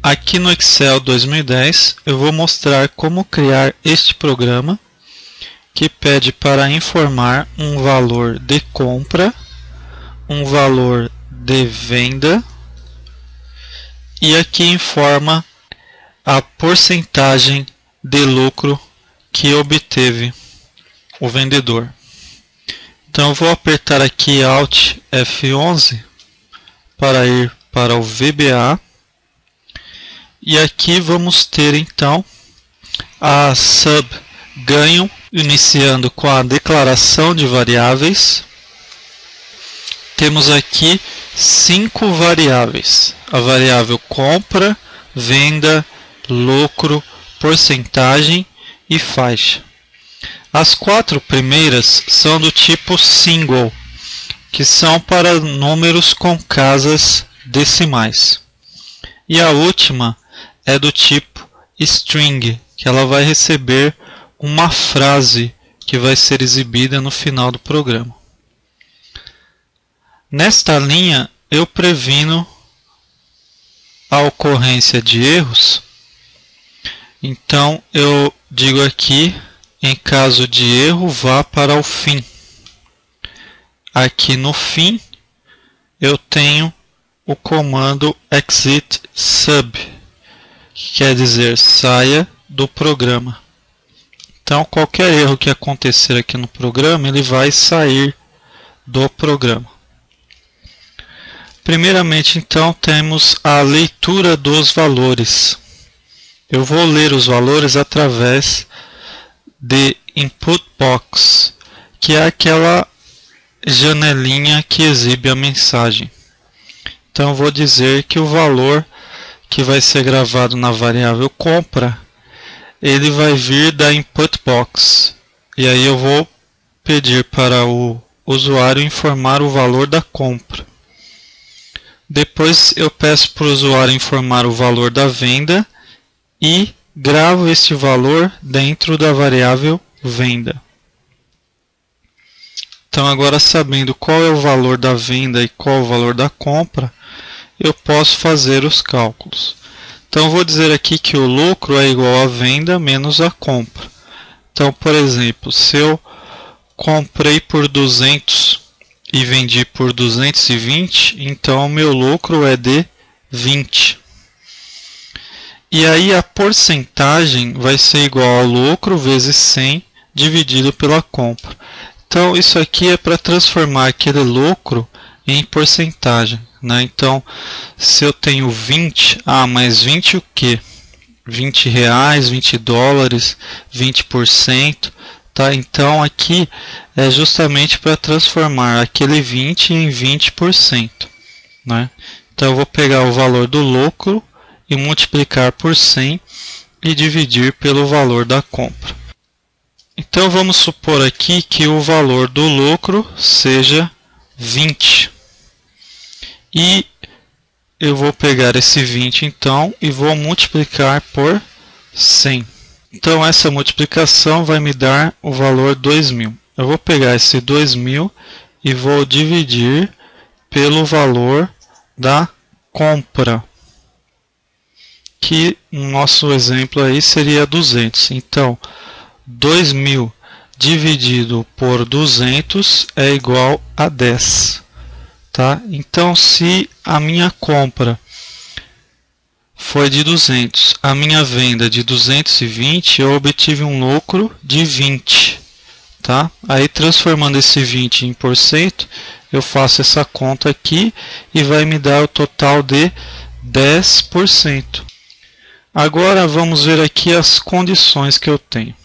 Aqui no Excel 2010 eu vou mostrar como criar este programa que pede para informar um valor de compra, um valor de venda e aqui informa a porcentagem de lucro que obteve o vendedor. Então eu vou apertar aqui Alt F11 para ir para o VBA. E aqui vamos ter então a sub ganho, iniciando com a declaração de variáveis. Temos aqui 5 variáveis: a variável compra, venda, lucro, porcentagem e faixa. As 4 primeiras são do tipo single, que são para números com casas decimais. E a última é do tipo string, que ela vai receber uma frase que vai ser exibida no final do programa. Nesta linha eu previno a ocorrência de erros. Então eu digo aqui, em caso de erro, vá para o fim. Aqui no fim eu tenho o comando exit sub, que quer dizer saia do programa. Então qualquer erro que acontecer aqui no programa, ele vai sair do programa. Primeiramente então temos a leitura dos valores. Eu vou ler os valores através de input box, que é aquela janelinha que exibe a mensagem. Então eu vou dizer que o valor que vai ser gravado na variável compra, ele vai vir da input box. E aí eu vou pedir para o usuário informar o valor da compra. Depois eu peço para o usuário informar o valor da venda e gravo este valor dentro da variável venda. Então agora, sabendo qual é o valor da venda e qual é o valor da compra, eu posso fazer os cálculos. Então vou dizer aqui que o lucro é igual a venda menos a compra. Então, por exemplo, se eu comprei por 200 e vendi por 220, então o meu lucro é de 20. E aí a porcentagem vai ser igual ao lucro vezes 100 dividido pela compra. Então isso aqui é para transformar aquele lucro em porcentagem, né? Então, se eu tenho 20, mas 20 o quê? 20 reais, 20 dólares, 20%, tá? Então aqui é justamente para transformar aquele 20 em 20%, né? Então eu vou pegar o valor do lucro e multiplicar por 100 e dividir pelo valor da compra. Então vamos supor aqui que o valor do lucro seja 20. E eu vou pegar esse 20 então e vou multiplicar por 100. Então essa multiplicação vai me dar o valor 2.000. Eu vou pegar esse 2.000 e vou dividir pelo valor da compra, que no nosso exemplo aí seria 200. Então 2.000 dividido por 200 é igual a 10. Tá? Então, se a minha compra foi de 200, a minha venda de 220, eu obtive um lucro de 20. Tá? Aí, transformando esse 20 em porcento, eu faço essa conta aqui e vai me dar o total de 10%. Agora, vamos ver aqui as condições que eu tenho.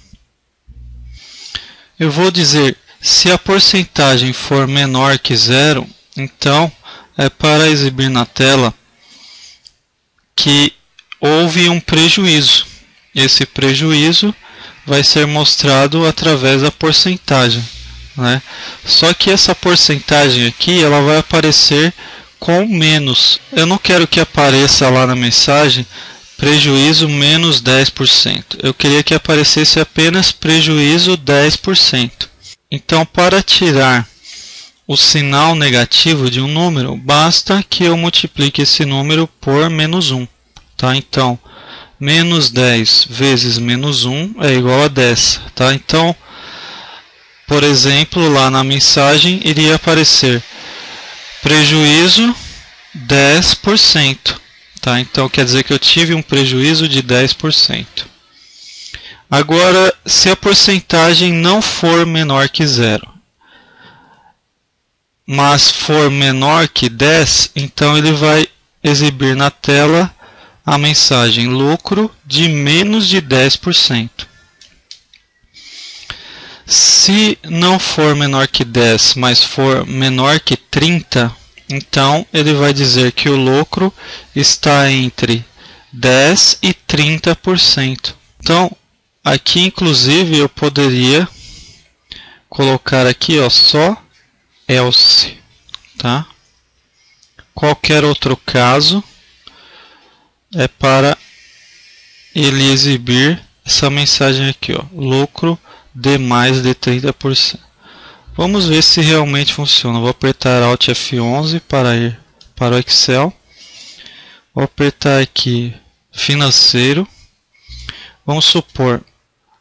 Eu vou dizer, se a porcentagem for menor que 0, então, é para exibir na tela que houve um prejuízo. Esse prejuízo vai ser mostrado através da porcentagem, né? Só que essa porcentagem aqui, ela vai aparecer com menos. Eu não quero que apareça lá na mensagem prejuízo menos 10%. Eu queria que aparecesse apenas prejuízo 10%. Então, para tirar o sinal negativo de um número, basta que eu multiplique esse número por menos 1. tá? Então, menos 10 vezes menos 1 é igual a 10, tá? Então, por exemplo, lá na mensagem iria aparecer prejuízo 10%, tá? Então, quer dizer que eu tive um prejuízo de 10%. Agora, se a porcentagem não for menor que 0, mas for menor que 10, então ele vai exibir na tela a mensagem lucro de menos de 10%. Se não for menor que 10, mas for menor que 30, então ele vai dizer que o lucro está entre 10 e 30%. Então, aqui inclusive eu poderia colocar aqui, ó, só else, tá? Qualquer outro caso é para ele exibir essa mensagem aqui, ó, lucro de mais de 30%. Vamos ver se realmente funciona. Vou apertar Alt F11 para ir para o Excel. Vou apertar aqui financeiro. Vamos supor,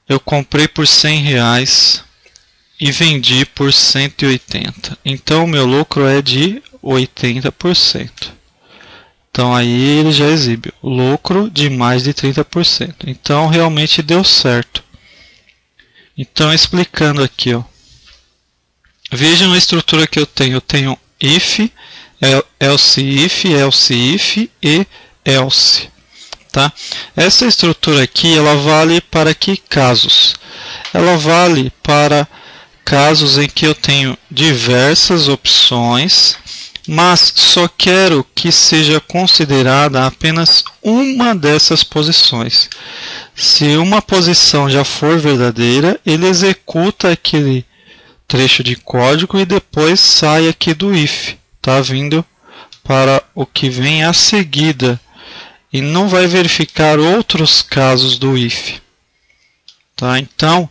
eu comprei por R$100 e vendi por 180. Então, o meu lucro é de 80%. Então, aí ele já exibe o lucro de mais de 30%. Então, realmente deu certo. Então, explicando aqui, ó. Vejam a estrutura que eu tenho. Eu tenho if, else if, else if e else. Tá? Essa estrutura aqui, ela vale para que casos? Ela vale para casos em que eu tenho diversas opções, mas só quero que seja considerada apenas uma dessas posições. Se uma posição já for verdadeira, ele executa aquele trecho de código e depois sai aqui do if, tá? Vindo para o que vem a seguida, e não vai verificar outros casos do if, tá? Então,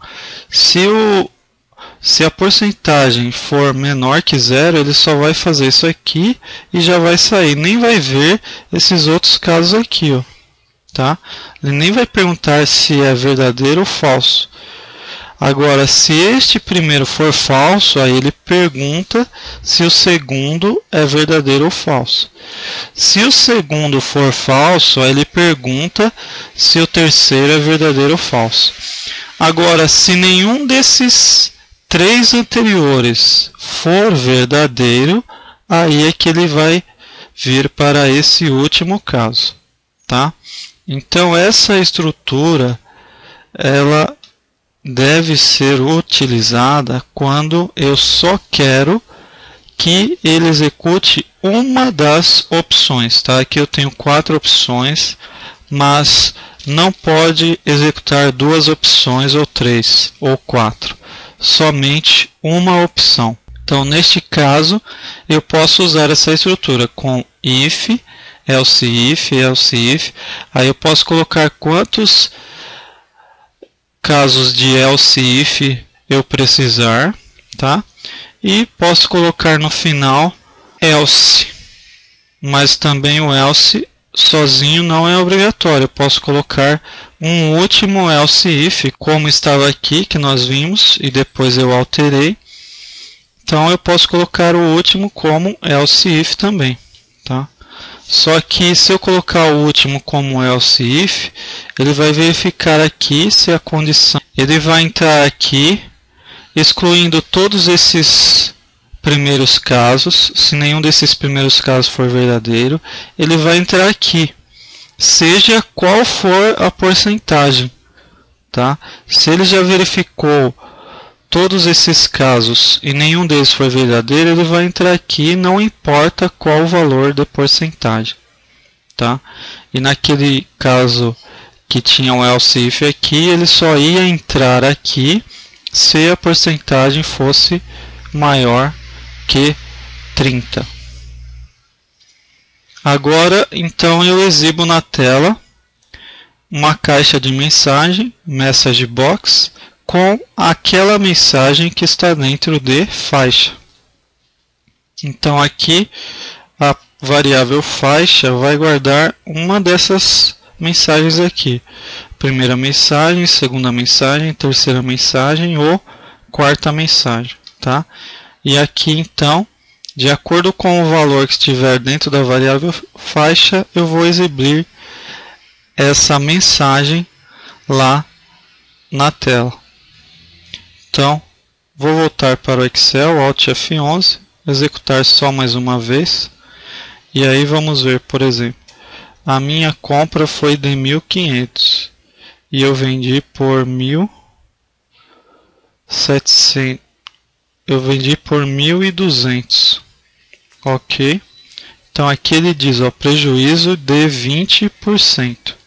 se a porcentagem for menor que 0, ele só vai fazer isso aqui e já vai sair. Nem vai ver esses outros casos aqui, ó, tá? Ele nem vai perguntar se é verdadeiro ou falso. Agora, se este primeiro for falso, aí ele pergunta se o segundo é verdadeiro ou falso. Se o segundo for falso, aí ele pergunta se o terceiro é verdadeiro ou falso. Agora, se nenhum desses 3 anteriores for verdadeiro, aí é que ele vai vir para esse último caso, tá? Então, essa estrutura, ela deve ser utilizada quando eu só quero que ele execute uma das opções, tá? Aqui eu tenho 4 opções, mas não pode executar 2 opções ou 3 ou 4, somente uma opção. Então, neste caso, eu posso usar essa estrutura com if, else if, aí eu posso colocar quantos casos de else if eu precisar, tá? E posso colocar no final else, mas também o else sozinho não é obrigatório. Eu posso colocar um último else if, como estava aqui, que nós vimos, e depois eu alterei. Então eu posso colocar o último como else if também, tá? Só que se eu colocar o último como else if, ele vai verificar aqui se a condição... Ele vai entrar aqui, excluindo todos esses primeiros casos. Se nenhum desses primeiros casos for verdadeiro, ele vai entrar aqui, seja qual for a porcentagem, tá? Se ele já verificou todos esses casos e nenhum deles for verdadeiro, ele vai entrar aqui, não importa qual o valor da porcentagem, tá? E naquele caso que tinha um else if aqui, ele só ia entrar aqui se a porcentagem fosse maior que 30. Agora, então, eu exibo na tela uma caixa de mensagem, message box, com aquela mensagem que está dentro de faixa. Então aqui a variável faixa vai guardar uma dessas mensagens aqui. Primeira mensagem, segunda mensagem, terceira mensagem ou quarta mensagem, tá? E aqui então, de acordo com o valor que estiver dentro da variável faixa, eu vou exibir essa mensagem lá na tela. Então, vou voltar para o Excel, Alt F11, executar só mais uma vez. E aí vamos ver, por exemplo, a minha compra foi de 1.500 e eu vendi por 1.700. Eu vendi por 1.200. Ok? Então aqui ele diz, ó, prejuízo de 20%.